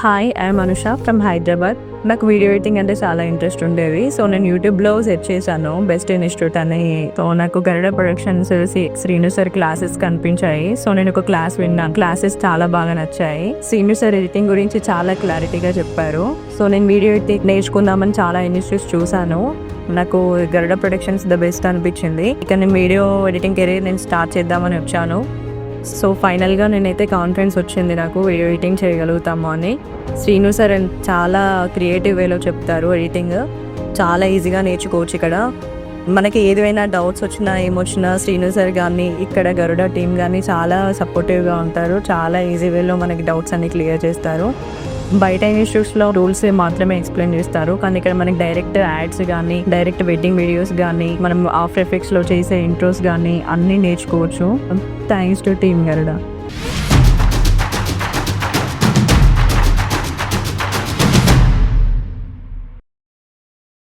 Hi, I'm Anusha from Hyderabad. నాకు video editing అంటే చాలా ఇంట్రెస్ట్ ఉండేది. సో నేను యూట్యూబ్లో సెర్చ్ చేశాను బెస్ట్ ఇన్స్టిట్యూట్ అని. సో నాకు గరుడ ప్రొడక్షన్స్ శ్రీను సార్ క్లాసెస్ కనిపించాయి. సో నేను ఒక క్లాస్ విన్నాను. క్లాసెస్ చాలా బాగా నచ్చాయి. శ్రీను సార్ ఎడిటింగ్ గురించి చాలా క్లారిటీగా చెప్పారు. సో నేను వీడియో ఎడిటింగ్ నేర్చుకుందామని చాలా ఇన్స్టిట్యూట్స్ చూశాను. నాకు గరుడ ప్రొడక్షన్స్ ద బెస్ట్ అనిపించింది. ఇక నేను వీడియో ఎడిటింగ్ కెరీర్ నేను స్టార్ట్ చేద్దామని వచ్చాను. సో ఫైనల్గా నేనైతే కాన్ఫిడెన్స్ వచ్చింది నాకు వీడియో ఎడిటింగ్ చేయగలుగుతాము అని. శ్రీను సార్ చాలా క్రియేటివ్ వేలో చెప్తారు. ఎడిటింగ్ చాలా ఈజీగా నేర్చుకోవచ్చు. ఇక్కడ మనకి ఏదైనా డౌట్స్ వచ్చినా ఏమొచ్చినా శ్రీను సార్ కానీ ఇక్కడ గరుడ టీం కానీ చాలా సపోర్టివ్గా ఉంటారు. చాలా ఈజీ వేలో మనకి డౌట్స్ అన్ని క్లియర్ చేస్తారు. బయట ఇన్స్టిట్యూట్స్లో రూల్స్ మాత్రమే ఎక్స్ప్లెయిన్ చేస్తారు, కానీ ఇక్కడ మనకి డైరెక్ట్ యాడ్స్ కానీ డైరెక్ట్ వెడ్డింగ్ వీడియోస్ కానీ మనం ఆఫ్టర్ ఎఫెక్ట్స్లో చేసే ఇంట్రోస్ కానీ అన్నీ నేర్చుకోవచ్చు. Thanks to team Garuda.